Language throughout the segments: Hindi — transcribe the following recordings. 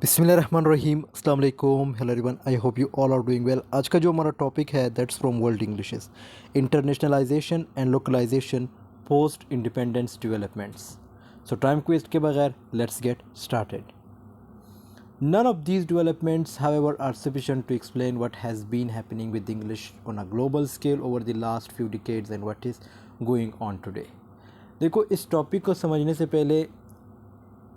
बिस्मिल्लाहिर्रहमानिर्रहीम अस्सलाम वालेकुम hello everyone I hope you all are doing well. आज का जो हमारा टॉपिक है that's from world Englishes, internationalization and localization post independence developments. So time को वेस्ट के बगैर let's get started. None of these developments, however, are sufficient to explain what has been happening with English on a global scale over the last few decades and what is going on today. देखो, इस टॉपिक को समझने से पहले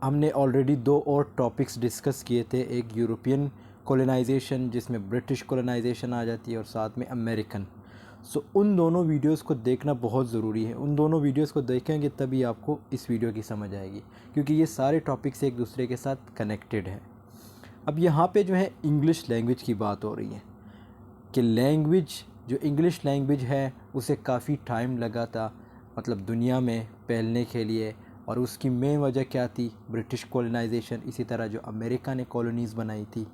हमने ऑलरेडी दो और टॉपिक्स डिस्कस किए थे। एक यूरोपियन कॉलोनाइजेशन जिसमें ब्रिटिश कॉलोनाइजेशन आ जाती है और साथ में अमेरिकन। उन दोनों वीडियोस को देखना बहुत ज़रूरी है। उन दोनों वीडियोस को देखेंगे तभी आपको इस वीडियो की समझ आएगी, क्योंकि ये सारे टॉपिक्स एक दूसरे के साथ कनेक्टेड हैं। अब यहाँ पे जो है इंग्लिश लैंग्वेज की बात हो रही है कि लैंग्वेज जो इंग्लिश लैंग्वेज है उसे काफ़ी टाइम लगा था, मतलब दुनिया में फैलने के लिए। और उसकी मेन वजह क्या थी? ब्रिटिश कॉलोनाइजेशन, इसी तरह जो अमेरिका ने कॉलोनीज़ बनाई थी।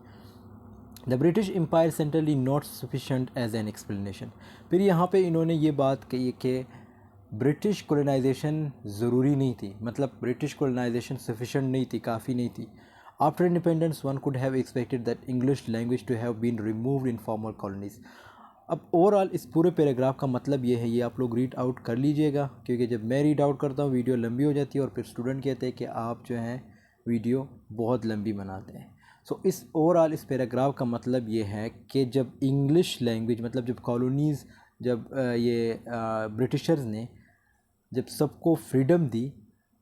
The British Empire centrally not sufficient as an explanation. फिर यहाँ पे इन्होंने ये बात कही कि ब्रिटिश कॉलोनाइजेशन ज़रूरी नहीं थी, मतलब ब्रिटिश कॉलोनाइजेशन सफिशेंट नहीं थी, काफ़ी नहीं थी। After independence one could have expected that English language to have been removed in formal colonies. अब ओवरऑल इस पूरे पैराग्राफ का मतलब ये है, ये आप लोग रीड आउट कर लीजिएगा, क्योंकि जब मैं रीड आउट करता हूँ वीडियो लंबी हो जाती है और फिर स्टूडेंट कहते हैं कि आप जो हैं वीडियो बहुत लंबी बनाते हैं। इस ओवरऑल इस पैराग्राफ का मतलब ये है कि जब इंग्लिश लैंग्वेज, मतलब जब कॉलोनीज़, जब ब्रिटिशर्स ने जब सबको फ्रीडम दी,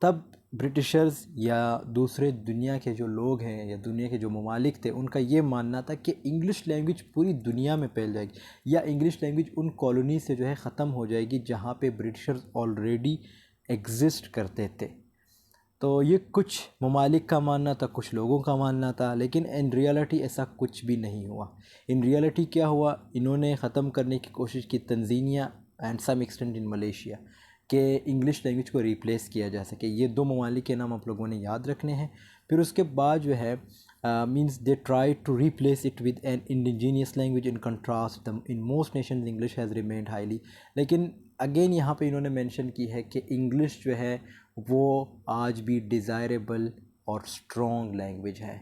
तब ब्रिटिशर्स या दूसरे दुनिया के जो लोग हैं या दुनिया के जो ममालिक थे, उनका ये मानना था कि इंग्लिश लैंग्वेज पूरी दुनिया में फैल जाएगी या इंग्लिश लैंग्वेज उन कॉलोनी से जो है ख़त्म हो जाएगी जहाँ पे ब्रिटिशर्स ऑलरेडी एग्जिस्ट करते थे। तो ये कुछ ममालिक का मानना था, कुछ लोगों का मानना था, लेकिन इन रियलिटी ऐसा कुछ भी नहीं हुआ। इन रियलिटी क्या हुआ? इन्होंने ख़त्म करने की कोशिश की Tanzania and some extent in Malaysia, कि इंग्लिश लैंग्वेज को रिप्लेस किया जा सके। ये दो ममालिक के नाम आप लोगों ने याद रखने हैं। फिर उसके बाद जो है means they try to replace it with an indigenous language. In contrast in most nations English has remained highly. लेकिन अगेन यहाँ पे इन्होंने मेंशन की है कि इंग्लिश जो है वो आज भी डिज़ायरेबल और स्ट्रॉन्ग लैंग्वेज है।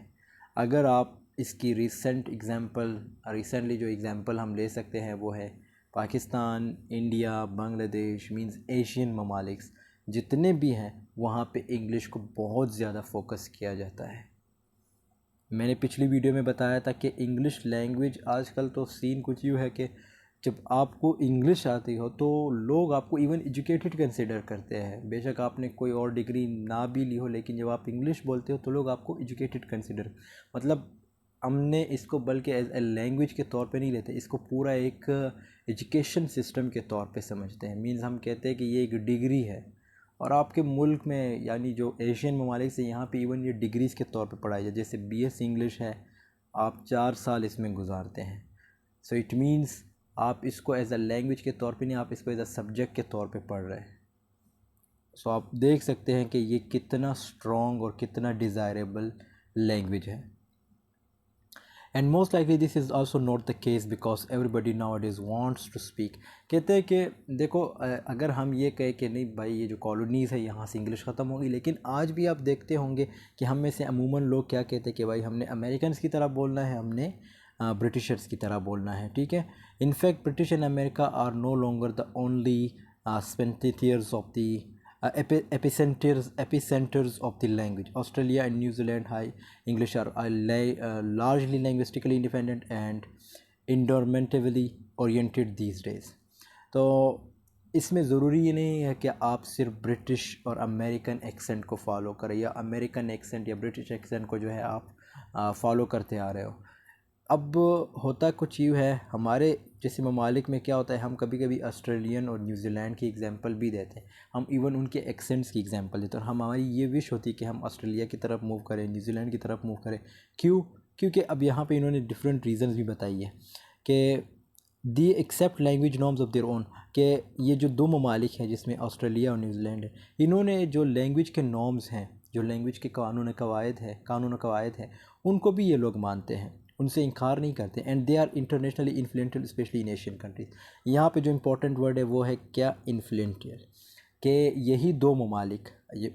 अगर आप इसकी रिसेंटली जो एग्ज़ाम्पल हम ले सकते हैं वो है Pakistan, India, Bangladesh, means Asian ममालिक्स जितने भी हैं, वहाँ पे इंग्लिश को बहुत ज़्यादा फोकस किया जाता है। मैंने पिछली वीडियो में बताया था कि इंग्लिश लैंग्वेज आजकल तो सीन कुछ यूँ है कि जब आपको इंग्लिश आती हो तो लोग आपको इवन एजुकेटेड कंसिडर करते हैं। बेशक आपने कोई और डिग्री ना भी ली हो, लेकिन जब आप इंग्लिश बोलते हो तो लोग आपको एजुकेटेड कंसिडर, मतलब हमने इसको बल्कि एज ए लैंग्वेज के तौर पे नहीं लेते, इसको पूरा एक एजुकेशन सिस्टम के तौर पे समझते हैं। मीन्स हम कहते हैं कि ये एक डिग्री है, और आपके मुल्क में यानी जो एशियन ममालिक से यहाँ पे इवन ये डिग्रीज़ के तौर पे पढ़ाई जाए। जैसे BS इंग्लिश है, आप 4 साल इसमें गुजारते हैं। इट मीन्स आप इसको एज अ लैंग्वेज के तौर पे नहीं, आप इसको एज अ सब्जेक्ट के तौर पे पढ़ रहे हैं। आप देख सकते हैं कि ये कितना स्ट्रॉन्ग और कितना डिज़ायरेबल लैंग्वेज है। And most likely this is also not the case because everybody now it is wants to speak. कहते हैं कि देखो, अगर हम ये कहें कि नहीं भाई ये जो कॉलोनीज़ है यहाँ से इंग्लिश ख़त्म होगी, लेकिन आज भी आप देखते होंगे कि हम में से अमूमन लोग क्या कहते हैं कि भाई हमने अमेरिकन्स की तरह बोलना है, हमने ब्रिटिशर्स की तरह बोलना है। ठीक है, in fact British and America are no longer the only spectators of the epicenters of the language. Australia and New Zealand High English are largely linguistically independent and environmentally oriented these days. तो इसमें ज़रूरी ये नहीं है कि आप सिर्फ ब्रिटिश और अमेरिकन एक्सेंट को फॉलो करें या अमेरिकन एक्सेंट या ब्रिटिश एक्सेंट को जो है आप फॉलो करते आ रहे हो। अब होता कुछ यूँ है, हमारे जैसे ममालिक में क्या होता है, हम कभी कभी ऑस्ट्रेलियन और न्यूजीलैंड की एग्जांपल भी देते हैं, हम इवन उनके एक्सेंट्स की एग्जांपल देते हैं, और हमारी ये विश होती है कि हम ऑस्ट्रेलिया की तरफ मूव करें, न्यूजीलैंड की तरफ मूव करें। क्यों? क्योंकि अब यहाँ पे इन्होंने डिफरेंट रीजंस भी बताई है कि the accept language norms of their own, कि ये जो दो ममालिक हैं जिसमें ऑस्ट्रेलिया और न्यूजीलैंड है, इन्होंने जो लैंग्वेज के नॉर्म्स हैं, जो लैंग्वेज के कानून कवायद है, उनको भी ये लोग मानते हैं, उनसे इनकार नहीं करते। And they are internationally influential specially in Asian countries. यहाँ पे जो इंपॉर्टेंट वर्ड है वो है क्या? इन्फ्लुएंशियल। कि यही दो ममालिक, ये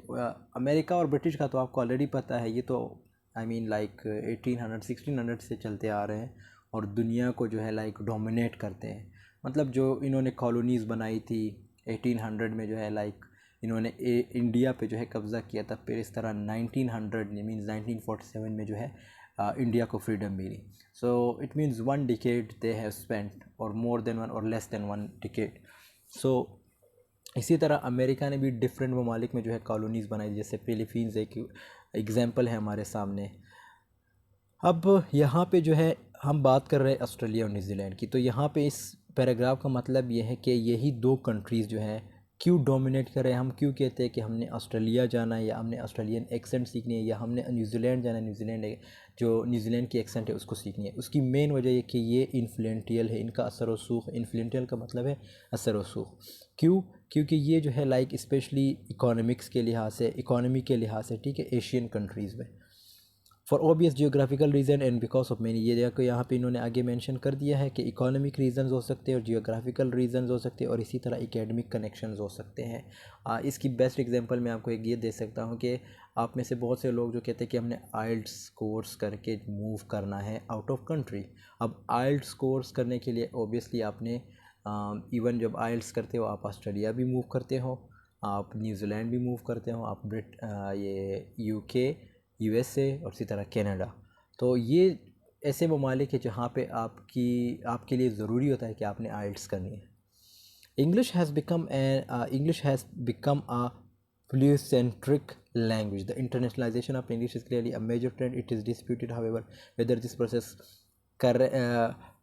अमेरिका और ब्रिटिश का तो आपको ऑलरेडी पता है, ये तो आई मीन लाइक 1800 1600 से चलते आ रहे हैं और दुनिया को जो है लाइक डोमिनेट करते हैं। मतलब जो इन्होंने कॉलोनीज़ बनाई थी 1800 में जो है लाइक इन्होंने इंडिया पे जो है कब्ज़ा किया था। फिर इस तरह 1900 मीन्स 1947 में जो है इंडिया को फ्रीडम मिली। So it means 1 decade they have spent और मोर देन वन और लेस देन 1 डिकेड। सो इसी तरह अमेरिका ने भी डिफरेंट ममालिक में जो है कॉलोनीज़ बनाई, जैसे फिलीपींस एक एग्ज़ाम्पल है हमारे सामने। अब यहाँ पे जो है हम बात कर रहे हैं ऑस्ट्रेलिया और न्यूजीलैंड की, तो यहाँ पे इस पैराग्राफ का मतलब ये है कि यही दो कंट्रीज़ जो है क्यों डोमिनेट कर रहे हैं। हम क्यों कहते हैं कि हमने ऑस्ट्रेलिया जाना है या हमने ऑस्ट्रेलियन एक्सेंट सीखनी है या हमने न्यूजीलैंड जाना है, न्यूजीलैंड जो न्यूजीलैंड की एक्सेंट है उसको सीखनी है। उसकी मेन वजह ये कि ये इन्फ्लुएंटियल है, इनका असर रसूख। इन्फ्लुएंटियल का मतलब है असर रसूख। क्यों? क्योंकि ये जो है लाइक स्पेशली इकोनॉमिक्स के लिहाज से, इकोनॉमी के लिहाज से, ठीक है, एशियन कंट्रीज़ में for obvious geographical reason and because of many, ये देखो यहाँ पे इन्होंने आगे मेंशन कर दिया है कि इकोनॉमिक रीजंस हो सकते हैं और जियोग्राफिकल रीजंस हो सकते हैं और इसी तरह एकेडमिक कनेक्शंस हो सकते हैं। इसकी बेस्ट एग्जांपल मैं आपको एक ये दे सकता हूँ कि आप में से बहुत से लोग जो कहते हैं कि हमने आइल्ट्स कोर्स करके मूव करना है आउट ऑफ कंट्री। अब आइल्ट्स कोर्स करने के लिए ऑब्वियसली आपने इवन जब आइल्ट्स करते हो आप ऑस्ट्रेलिया भी मूव करते हो, आप न्यूजीलैंड भी मूव करते हो, आप ये यूके, यूएसए और इसी तरह कनाडा। तो ये ऐसे ममालिक है जहाँ पे आपके लिए ज़रूरी होता है कि आपने आइल्ट्स करनी है। English has become a pluricentric language. The internationalization of English is clearly a major trend. It is disputed, however, whether this process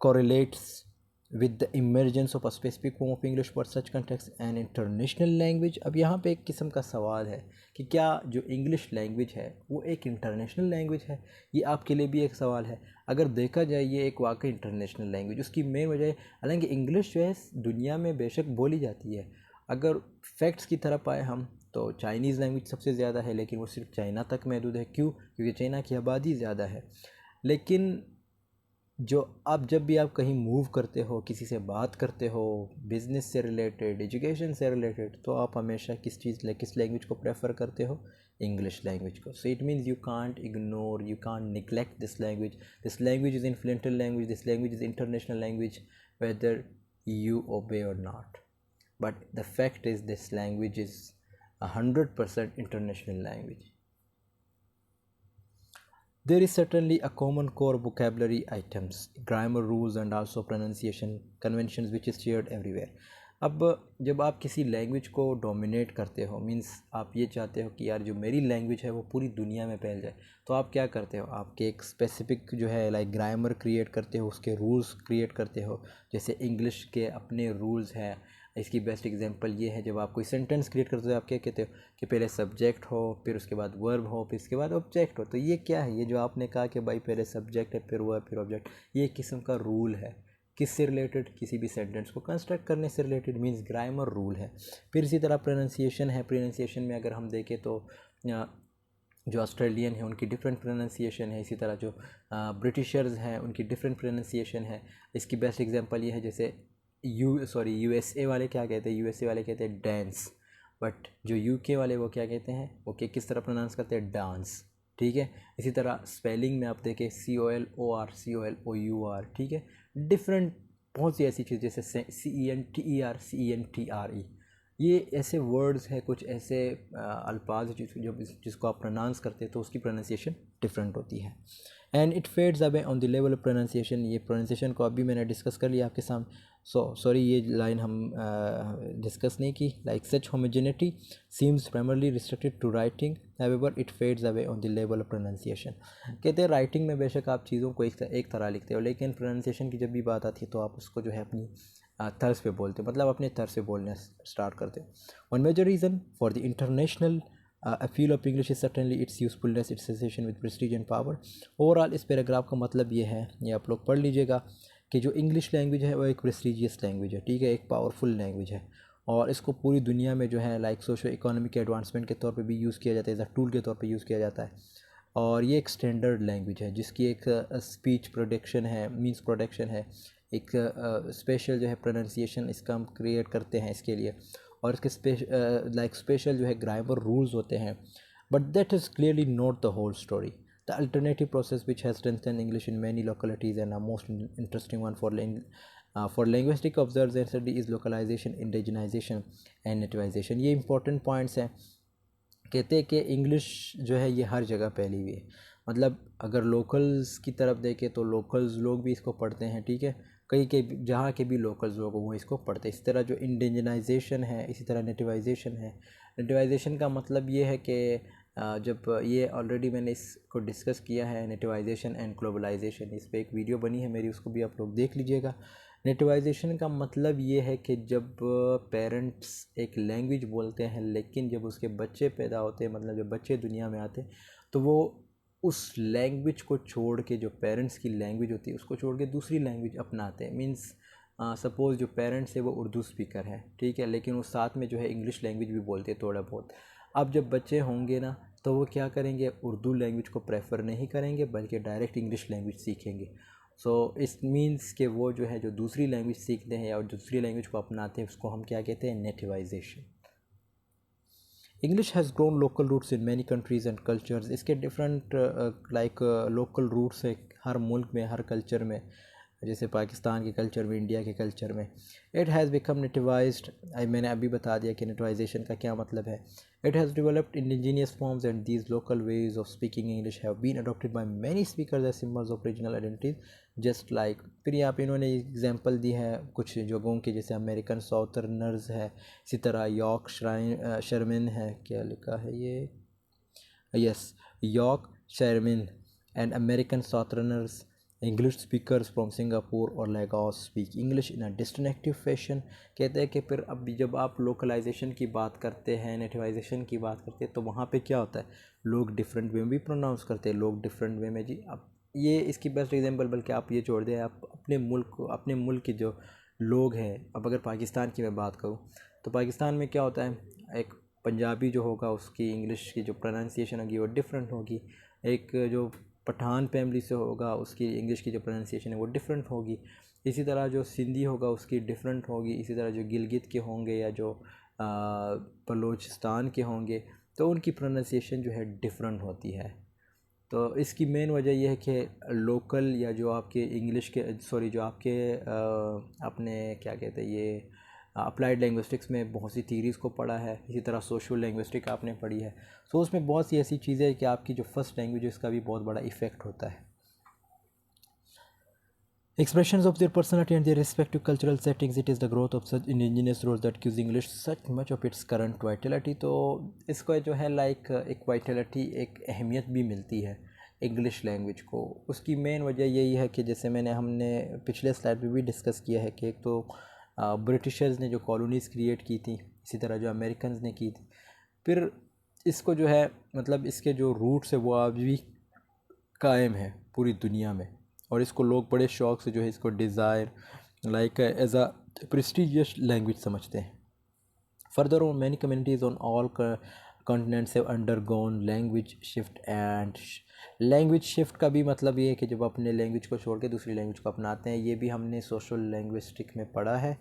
correlates with the emergence of a specific form of English for such context and international language. अब यहाँ पे एक किस्म का सवाल है कि क्या जो इंग्लिश लैंग्वेज है वो एक इंटरनेशनल लैंग्वेज है। ये आपके लिए भी एक सवाल है। अगर देखा जाए ये एक वाकई इंटरनेशनल लैंग्वेज, उसकी मेन वजह, हालांकि इंग्लिश जो है दुनिया में बेशक बोली जाती है। अगर फैक्ट्स की तरफ आए हम तो चाइनीज़ लैंग्वेज सबसे ज़्यादा है, लेकिन वो सिर्फ चाइना तक महदूद है। क्यों? क्योंकि चाइना की आबादी ज़्यादा है। लेकिन जो आप जब भी आप कहीं मूव करते हो, किसी से बात करते हो, बिज़नेस से रिलेटेड, एजुकेशन से रिलेटेड, तो आप हमेशा किस लैंग्वेज को प्रेफर करते हो? इंग्लिश लैंग्वेज को। So it means you can't ignore, you can't neglect this language. This language is influential language, this language is international language, whether you obey or not. But the fact is this language is 100% international language. There is certainly a common core vocabulary items, grammar rules and also pronunciation conventions which is shared everywhere. अब जब आप किसी लैंग्वेज को डोमिनेट करते हो, मींस आप ये चाहते हो कि यार जो मेरी लैंग्वेज है वो पूरी दुनिया में फैल जाए, तो आप क्या करते हो? आपके एक स्पेसिफिक जो है लाइक ग्रामर क्रिएट करते हो, उसके रूल्स क्रिएट करते हो। जैसे इंग्लिश के अपने रूल्स हैं। इसकी बेस्ट एग्जांपल ये है, जब आप कोई सेंटेंस क्रिएट करते हो आप क्या कहते हो कि पहले सब्जेक्ट हो, फिर उसके बाद वर्ब हो, फिर इसके बाद ऑब्जेक्ट हो। तो ये क्या है? ये जो आपने कहा कि भाई पहले सब्जेक्ट है, फिर वर्ब, फिर ऑब्जेक्ट, ये एक किस्म का रूल है। किससे रिलेटेड? किसी भी सेंटेंस को कंस्ट्रक्ट करने से रिलेटेड, मीन्स ग्रामर रूल है। फिर इसी तरह प्रोनाउंसिएशन है। प्रोनाउंसिएशन में अगर हम देखें तो जो ऑस्ट्रेलियन है उनकी डिफरेंट प्रोनाउंसिएशन है। इसी तरह जो ब्रिटिशर्स हैं उनकी डिफरेंट प्रोनाउंसिएशन है। इसकी बेस्ट एग्जांपल ये है, जैसे यूएसए वाले क्या कहते हैं? यूएसए वाले कहते हैं डांस, बट जो यूके वाले वो क्या कहते हैं? वो किस तरह प्रोनाउंस करते हैं? डांस। ठीक है। इसी तरह स्पेलिंग में आप देखें COLOR, COLOUR, ठीक है। डिफरेंट बहुत सी ऐसी चीज़, जैसे CENTER, CENTRE, ये ऐसे वर्ड्स हैं, कुछ ऐसे अल्फाज जिसको आप प्रोनाउंस करते हैं तो उसकी प्रोनाउंसिएशन डिफरेंट होती है। And it fades away on the level of pronunciation. ये प्रोनाउंसिएशन को अभी मैंने डिस्कस कर लिया आपके सामने। सॉरी ये लाइन हम डिस्कस नहीं की। Like such homogeneity seems primarily restricted to writing, however it fades away on the level of pronunciation. कहते हैं राइटिंग में बेशक आप चीज़ों को एक तरह लिखते हो, लेकिन प्रोनाउंसिएशन की जब भी बात आती है तो आप उसको जो है अपनी तर्ज पे बोलते हो, मतलब अपने तर्ज से बोलना स्टार्ट करते हो। One major reason for the international appeal of English is certainly its usefulness, its association with prestige and power. Overall इस पैराग्राफ का मतलब ये है, ये आप लोग पढ़ लीजिएगा, कि जो इंग्लिश लैंग्वेज है वो एक प्रेस्टीजियस लैंग्वेज है, ठीक है, एक पावरफुल लैंग्वेज है, और इसको पूरी दुनिया में जो है लाइक सोशो इकोनॉमिक एडवांसमेंट के तौर पे भी यूज़ किया जाता है, एज अ टूल के तौर पे यूज़ किया जाता है। और ये एक स्टैंडर्ड लैंग्वेज है जिसकी एक स्पीच प्रोडक्शन है, मीन्स प्रोडक्शन है, एक स्पेशल जो है प्रोनाउंसिएशन इसका हम क्रिएट करते हैं इसके लिए, और इसके स्पेशल जो है ग्रामर रूल्स होते हैं। But that is clearly not the whole story. The alternative process which has strengthened English in many localities and a most interesting one for linguistic observers and study is localization, indigenization and nativization. ये important points हैं. कहते हैं कि इंग्लिश जो है ये हर जगह फैली हुई है. मतलब अगर लोकल्स की तरफ देखें तो लोकल्स लोग भी इसको पढ़ते हैं, ठीक है. कई के जहाँ के भी लोकल्स लोग वो इसको पढ़ते हैं. इस तरह जो इंडिजनाइजेशन है, इसी तरह नेटिवाइजेशन है. नेटिवाइजेशन का मतलब ये है कि जब ये ऑलरेडी मैंने इसको डिस्कस किया है, नेटिवाइजेशन एंड ग्लोबलाइजेशन, इस पर एक वीडियो बनी है मेरी, उसको भी आप लोग देख लीजिएगा. नेटिवाइजेशन का मतलब ये है कि जब पेरेंट्स एक लैंग्वेज बोलते हैं लेकिन जब उसके बच्चे पैदा होते हैं, मतलब जब बच्चे दुनिया में आते हैं, तो वो उस लैंग्वेज को छोड़ के, जो पेरेंट्स की लैंग्वेज होती है उसको छोड़ के दूसरी लैंग्वेज अपनाते हैं. मीन्स सपोज़ जो पेरेंट्स है वो उर्दू स्पीकर है, ठीक है, लेकिन वो साथ में जो है इंग्लिश लैंग्वेज भी बोलते हैं थोड़ा बहुत. अब जब बच्चे होंगे ना तो वो क्या करेंगे, उर्दू लैंग्वेज को प्रेफर नहीं करेंगे बल्कि डायरेक्ट इंग्लिश लैंग्वेज सीखेंगे. सो इस मीन्स के वो जो है जो दूसरी लैंग्वेज सीखते हैं या दूसरी लैंग्वेज को अपनाते हैं उसको हम क्या कहते हैं, nativization. English has grown local roots in many countries and cultures. इसके डिफरेंट लोकल रूट्स है हर मुल्क में, हर कल्चर में. जैसे पाकिस्तान के कल्चर में, इंडिया के कल्चर में. It has become nativized. मैंने अभी बता दिया कि नेटिवाइजेशन का क्या मतलब है. It has developed indigenous forms and these local ways of speaking English have been adopted by many speakers as symbols of regional identities just like. फिर यहाँ पे इन्होंने एग्जांपल दी है कुछ जगहों की, जैसे अमेरिकन साउथर्नर्स है, इसी तरह यॉर्क शर्मिन है, क्या लिखा है ये, yes, Yorkshiremen and American southerners. English speakers from Singapore और Lagos speak English in a distinctive fashion. कहते हैं कि फिर अब जब आप लोकलाइजेशन की बात करते हैं, नेटिवाइजेशन की बात करते हैं, तो वहाँ पे क्या होता है, लोग डिफरेंट वे में भी प्रोनाउंस करते हैं, लोग डिफरेंट वे में जी. अब ये इसकी बेस्ट एग्जांपल, बल्कि आप ये छोड़ दें, आप अपने मुल्क को, अपने मुल्क के जो लोग हैं, अब अगर पाकिस्तान की मैं बात करूँ तो पाकिस्तान में क्या होता है, एक पंजाबी जो होगा उसकी इंग्लिश की जो प्रोनाउंसिएशन होगी वो डिफरेंट होगी. एक जो पठान फैमिली से होगा उसकी इंग्लिश की जो प्रोनाउंसिएशन है वो डिफरेंट होगी. इसी तरह जो सिंधी होगा उसकी डिफरेंट होगी. इसी तरह जो गिलगित के होंगे या जो बलूचिस्तान के होंगे तो उनकी प्रोनाउंसिएशन जो है डिफरेंट होती है. तो इसकी मेन वजह यह है कि लोकल या जो आपके इंग्लिश के जो आपके अपने क्या कहते हैं ये अप्लाइड लैंग्विस्टिक्स में बहुत सी थीरीज़ को पढ़ा है. इसी तरह सोशल लैंग्विस्टिक आपने पढ़ी है. सो उसमें बहुत सी ऐसी चीज़ें हैं कि आपकी जो फर्स्ट लैंग्वेज है उसका भी बहुत बड़ा इफ़ेक्ट होता है. Expressions of their personality and their respective cultural settings, it is the growth of such indigenous roles that gives English such much of its current vitality. तो इसको जो है लाइक एक वाइटलिटी, एक अहमियत भी मिलती है इंग्लिश लैंग्वेज को. उसकी मेन वजह यही है कि जैसे हमने पिछले स्लाइड में भी डिस्कस किया है कि एक तो ब्रिटिशर्स ने जो कॉलोनीज़ क्रिएट की थी, इसी तरह जो अमेरिकन्स ने की थी. फिर इसको जो है मतलब इसके जो रूट्स है वो आज भी कायम है पूरी दुनिया में, और इसको लोग बड़े शौक़ से जो है इसको desire like as a prestigious language समझते हैं. Further on many communities on all continents have undergone language shift. And language shift का भी मतलब ये है कि जब अपने लैंग्वेज को छोड़ के दूसरी लैंग्वेज को अपनाते हैं. ये भी हमने सोशल लैंग्विस्टिक में पढ़ा है.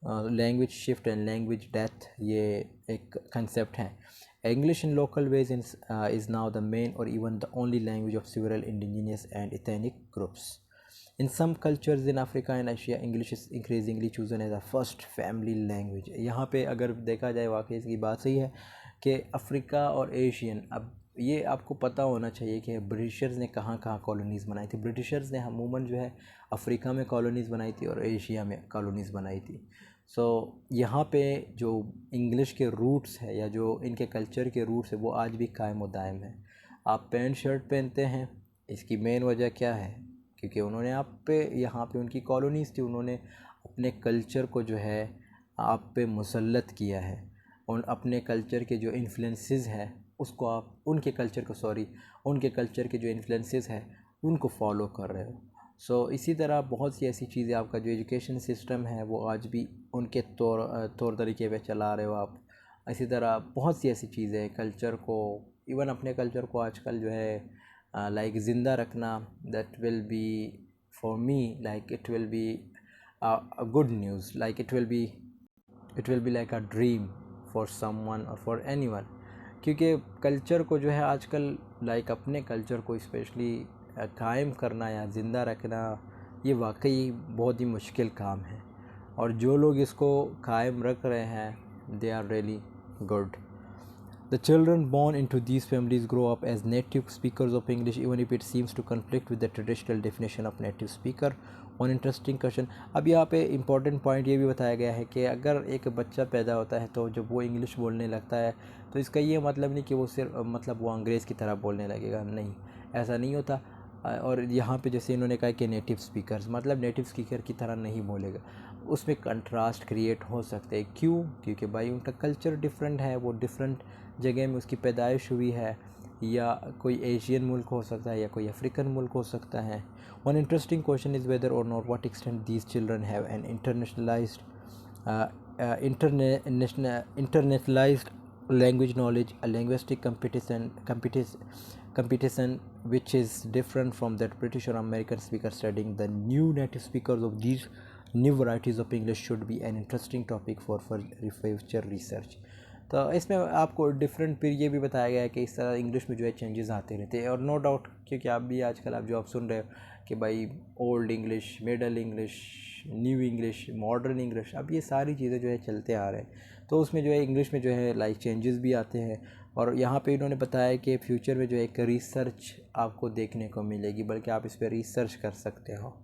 Language shift and language death ये एक कंसेप्ट है. English in local ways is now the main or even the only language of several indigenous and ethnic groups. In some cultures in Africa and Asia, English is increasingly chosen as a first family language. यहाँ पे अगर देखा जाए वाकई इसकी बात सही है कि अफ्रीका और एशियन, अब ये आपको पता होना चाहिए कि ब्रिटिशर्स ने कहाँ कहाँ कॉलोनीज़ बनाई थी. ब्रिटिशर्स ने अमूमन जो है अफ्रीका में कॉलोनीज़ बनाई थी और एशिया में कॉलोनीज़ बनाई थी. सो यहाँ पे जो इंग्लिश के रूट्स है या जो इनके कल्चर के रूट्स है वो आज भी कायम व दायम है. आप पैंट शर्ट पहनते हैं, इसकी मेन वजह क्या है, क्योंकि उन्होंने आप पे यहाँ पे उनकी कॉलोनीज़ थी, उन्होंने अपने कल्चर को जो है आप पे मुसल्लत किया है. और अपने कल्चर के जो इन्फ्लुएंसेस हैं उसको आप उनके कल्चर के जो इन्फ्लुएंसेस हैं उनको फॉलो कर रहे हो. सो इसी तरह बहुत सी ऐसी चीज़ें, आपका जो एजुकेशन सिस्टम है वो आज भी उनके तौर तरीके पे चला रहे हो आप. इसी तरह बहुत सी ऐसी चीज़ें कल्चर को, इवन अपने कल्चर को आजकल जो है लाइक ज़िंदा रखना, that will be for me like it will be a good news, like it will be like a dream for someone और फॉर एनीवन. क्योंकि कल्चर को जो है आजकल लाइक अपने कल्चर को स्पेशली कायम करना या ज़िंदा रखना, ये वाकई बहुत ही मुश्किल काम है, और जो लोग इसको कायम रख रहे हैं they are really good. The children born into these families grow up as native speakers of English, even if it seems to conflict with the traditional definition of native speaker. One interesting question. अब यहाँ पे इम्पोर्टेंट पॉइंट ये भी बताया गया है कि अगर एक बच्चा पैदा होता है तो जब वो इंग्लिश बोलने लगता है तो इसका ये मतलब नहीं कि वो सिर्फ मतलब वो अंग्रेज़ की तरह बोलने लगेगा, नहीं, ऐसा नहीं होता. और यहाँ पे जैसे इन्होंने कहा कि नेटिव स्पीकर्स, मतलब नेटिव स्पीकर की तरह नहीं बोलेगा, उसमें कंट्रास्ट क्रिएट हो सकते हैं. क्यों? क्योंकि भाई उनका कल्चर डिफरेंट है, वो डिफरेंट जगह में उसकी पैदाइश हुई है, या कोई एशियन मुल्क हो सकता है या कोई अफ्रीकन मुल्क हो सकता है. One interesting question is whether or not what extent these children have an internationalized language knowledge, a linguistic competition which is different from that British or American speakers. Studying the new native speakers of these new varieties of English should be an interesting topic for future research. तो इसमें आपको डिफरेंट फिर ये भी बताया गया है कि इस तरह इंग्लिश में जो है चेंजेस आते रहते हैं, और नो डाउट क्योंकि आप भी आजकल आप जो आप सुन रहे हो कि भाई old English, middle English, new English, modern English, अब ये सारी चीज़ें जो है चलते आ रहे हैं, तो उसमें जो है इंग्लिश में जो है लाइक चेंजेस भी आते हैं. और यहाँ पे इन्होंने बताया कि फ्यूचर में जो है एक रिसर्च आपको देखने को मिलेगी, बल्कि आप इस पर रिसर्च कर सकते हो.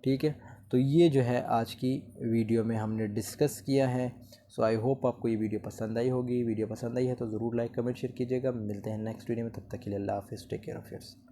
ठीक है, तो ये जो है आज की वीडियो में हमने डिस्कस किया है. सो आई होप आपको ये वीडियो पसंद आई होगी. वीडियो पसंद आई है तो ज़रूर लाइक कमेंट शेयर कीजिएगा. मिलते हैं नेक्स्ट वीडियो में, तब तक के लिए अल्लाह हाफिज़. Take care of yourself.